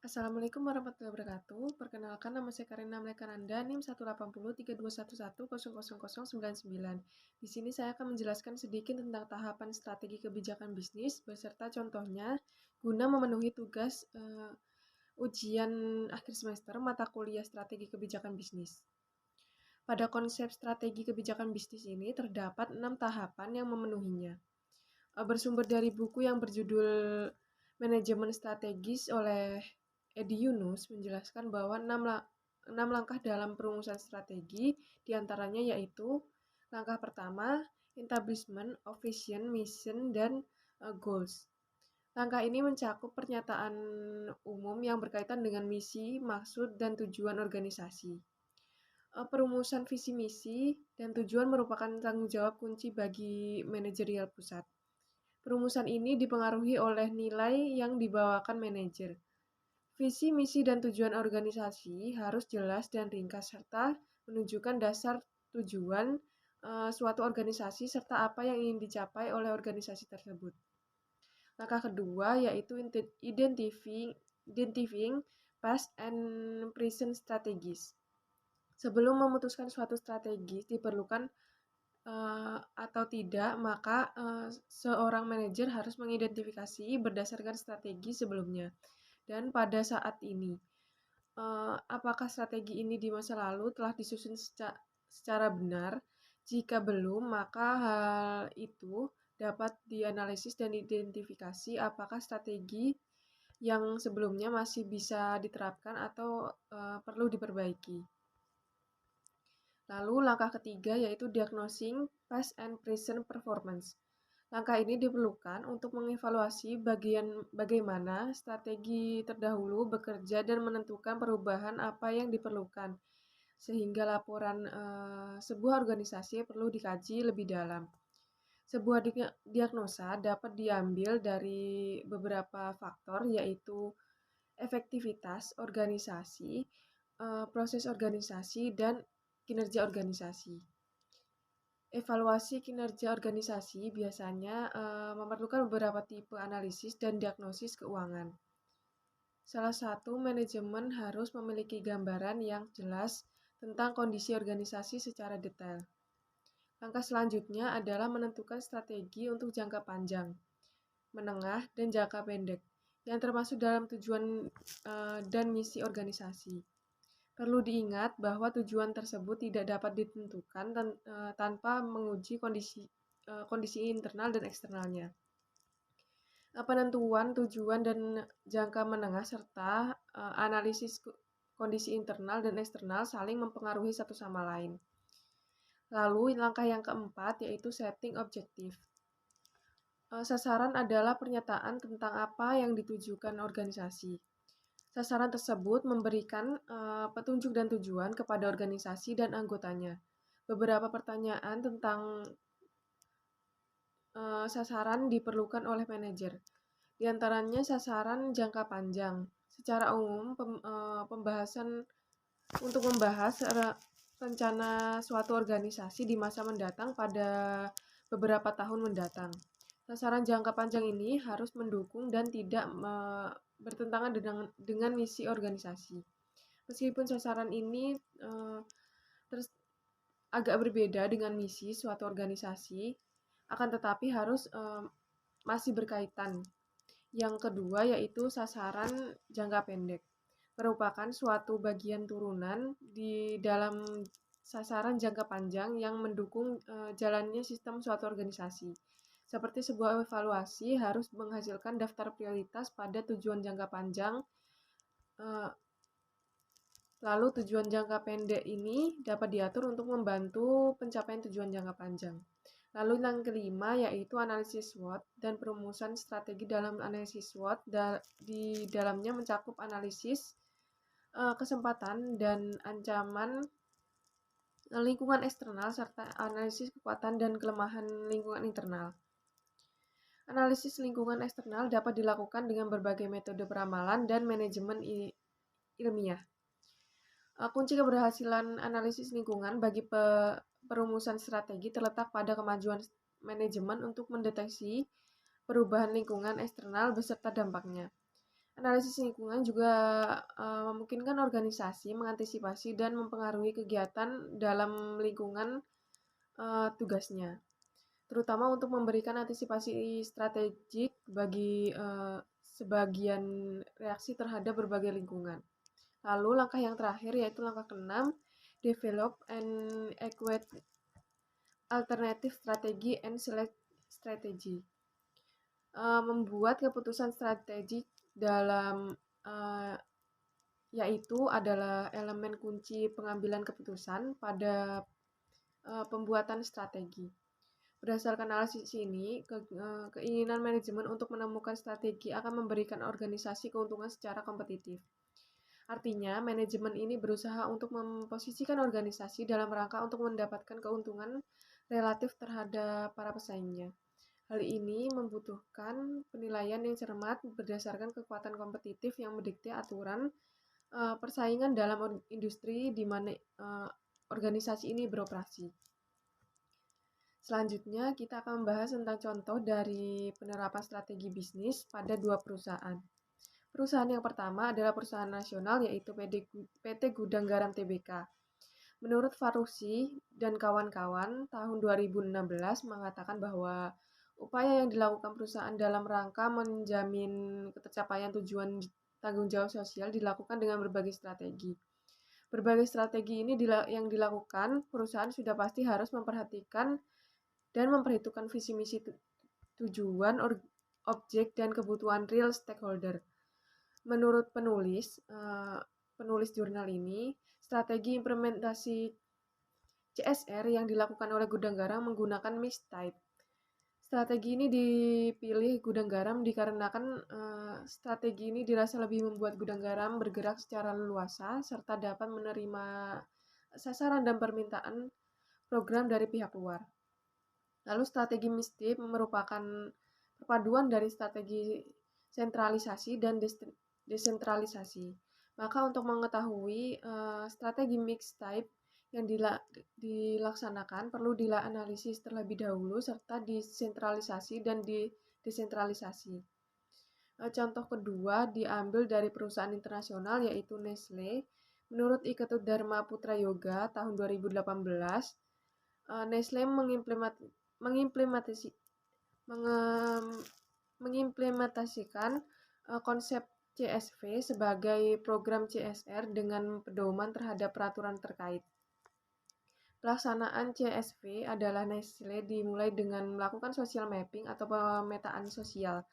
Assalamualaikum warahmatullahi wabarakatuh. Perkenalkan, nama saya Karina Mlekananda, NIM 1803211000099. Di sini saya akan menjelaskan sedikit tentang tahapan strategi kebijakan bisnis beserta contohnya guna memenuhi tugas ujian akhir semester mata kuliah strategi kebijakan bisnis. Pada konsep strategi kebijakan bisnis ini terdapat 6 tahapan yang memenuhinya. Bersumber dari buku yang berjudul Manajemen Strategis oleh Edi Yunus menjelaskan bahwa 6 langkah dalam perumusan strategi diantaranya yaitu langkah pertama, establishment of vision, mission, dan goals. Langkah ini mencakup pernyataan umum yang berkaitan dengan misi, maksud, dan tujuan organisasi. Perumusan visi misi dan tujuan merupakan tanggung jawab kunci bagi manajerial pusat. Perumusan ini dipengaruhi oleh nilai yang dibawakan manajer. Visi, misi, dan tujuan organisasi harus jelas dan ringkas serta menunjukkan dasar tujuan suatu organisasi serta apa yang ingin dicapai oleh organisasi tersebut. Langkah kedua yaitu identifying past and present strategies. Sebelum memutuskan suatu strategi diperlukan atau tidak, maka seorang manajer harus mengidentifikasi berdasarkan strategi sebelumnya. Dan pada saat ini, apakah strategi ini di masa lalu telah disusun secara benar? Jika belum, maka hal itu dapat dianalisis dan identifikasi apakah strategi yang sebelumnya masih bisa diterapkan atau perlu diperbaiki. Lalu langkah ketiga yaitu diagnosing past and present performance. Langkah ini diperlukan untuk mengevaluasi bagaimana strategi terdahulu bekerja dan menentukan perubahan apa yang diperlukan, sehingga laporan sebuah organisasi perlu dikaji lebih dalam. Sebuah diagnosa dapat diambil dari beberapa faktor, yaitu efektivitas organisasi, proses organisasi, dan kinerja organisasi. Evaluasi kinerja organisasi biasanya memerlukan beberapa tipe analisis dan diagnosis keuangan. Salah satu, manajemen harus memiliki gambaran yang jelas tentang kondisi organisasi secara detail. Langkah selanjutnya adalah menentukan strategi untuk jangka panjang, menengah, dan jangka pendek, yang termasuk dalam tujuan dan misi organisasi. Perlu diingat bahwa tujuan tersebut tidak dapat ditentukan tanpa menguji kondisi internal dan eksternalnya. Penentuan tujuan dan jangka menengah serta analisis kondisi internal dan eksternal saling mempengaruhi satu sama lain. Lalu langkah yang keempat yaitu setting objektif. Sasaran adalah pernyataan tentang apa yang ditujukan organisasi. Sasaran tersebut memberikan petunjuk dan tujuan kepada organisasi dan anggotanya. Beberapa pertanyaan tentang sasaran diperlukan oleh manajer. Di antaranya sasaran jangka panjang. Secara umum, pembahasan untuk membahas rencana suatu organisasi di masa mendatang pada beberapa tahun mendatang. Sasaran jangka panjang ini harus mendukung dan tidak bertentangan dengan misi organisasi. Meskipun sasaran ini agak berbeda dengan misi suatu organisasi, akan tetapi harus masih berkaitan. Yang kedua yaitu sasaran jangka pendek, merupakan suatu bagian turunan di dalam sasaran jangka panjang yang mendukung jalannya sistem suatu organisasi. Seperti sebuah evaluasi harus menghasilkan daftar prioritas pada tujuan jangka panjang. Lalu tujuan jangka pendek ini dapat diatur untuk membantu pencapaian tujuan jangka panjang. Lalu yang kelima yaitu analisis SWOT dan perumusan strategi dalam analisis SWOT. Di dalamnya mencakup analisis kesempatan dan ancaman lingkungan eksternal serta analisis kekuatan dan kelemahan lingkungan internal. Analisis lingkungan eksternal dapat dilakukan dengan berbagai metode peramalan dan manajemen ilmiah. Kunci keberhasilan analisis lingkungan bagi perumusan strategi terletak pada kemajuan manajemen untuk mendeteksi perubahan lingkungan eksternal beserta dampaknya. Analisis lingkungan juga memungkinkan organisasi mengantisipasi dan mempengaruhi kegiatan dalam lingkungan tugasnya, terutama untuk memberikan antisipasi strategik bagi sebagian reaksi terhadap berbagai lingkungan. Lalu langkah yang terakhir yaitu langkah keenam, develop and equate alternative strategy and select strategy. Membuat keputusan strategik dalam uh, yaitu adalah elemen kunci pengambilan keputusan pada pembuatan strategi. Berdasarkan analisis ini, keinginan manajemen untuk menemukan strategi akan memberikan organisasi keuntungan secara kompetitif. Artinya, manajemen ini berusaha untuk memposisikan organisasi dalam rangka untuk mendapatkan keuntungan relatif terhadap para pesaingnya. Hal ini membutuhkan penilaian yang cermat berdasarkan kekuatan kompetitif yang mendikte aturan persaingan dalam industri di mana organisasi ini beroperasi. Selanjutnya, kita akan membahas tentang contoh dari penerapan strategi bisnis pada dua perusahaan. Perusahaan yang pertama adalah perusahaan nasional yaitu PT Gudang Garam Tbk. Menurut Farusi dan kawan-kawan, tahun 2016 mengatakan bahwa upaya yang dilakukan perusahaan dalam rangka menjamin tercapaian tujuan tanggung jawab sosial dilakukan dengan berbagai strategi. Berbagai strategi ini yang dilakukan, perusahaan sudah pasti harus memperhatikan dan memperhitungkan visi misi tujuan, objek, dan kebutuhan real stakeholder. Menurut penulis jurnal ini, strategi implementasi CSR yang dilakukan oleh Gudang Garam menggunakan mixed type. Strategi ini dipilih Gudang Garam dikarenakan strategi ini dirasa lebih membuat Gudang Garam bergerak secara leluasa serta dapat menerima sasaran dan permintaan program dari pihak luar. Lalu strategi mixed type merupakan perpaduan dari strategi sentralisasi dan desentralisasi. Maka untuk mengetahui strategi mixed type yang dilaksanakan perlu dianalisis terlebih dahulu serta desentralisasi dan desentralisasi. Contoh kedua diambil dari perusahaan internasional yaitu Nestle. Menurut Iketut Dharma Putra Yoga tahun 2018, Nestle mengimplementasikan konsep CSV sebagai program CSR dengan pedoman terhadap peraturan terkait. Pelaksanaan CSV adalah Nestle dimulai dengan melakukan social mapping atau pemetaan sosial.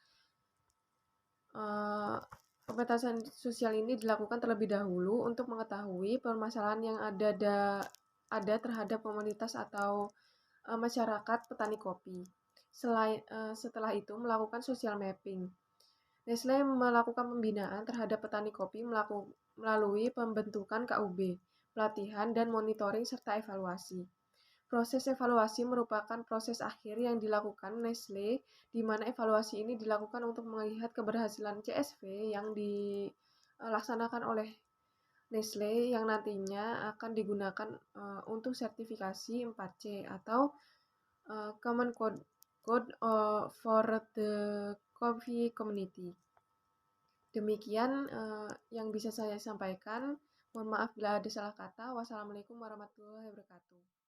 Pemetaan sosial ini dilakukan terlebih dahulu untuk mengetahui permasalahan yang ada terhadap komunitas atau masyarakat petani kopi. Setelah itu melakukan social mapping. Nestle melakukan pembinaan terhadap petani kopi melalui pembentukan KUB, pelatihan dan monitoring serta evaluasi. Proses evaluasi merupakan proses akhir yang dilakukan Nestle, di mana evaluasi ini dilakukan untuk melihat keberhasilan CSV yang dilaksanakan oleh Nestle yang nantinya akan digunakan untuk sertifikasi 4C atau Common Code for the Coffee Community. Demikian yang bisa saya sampaikan. Mohon maaf bila ada salah kata. Wassalamualaikum warahmatullahi wabarakatuh.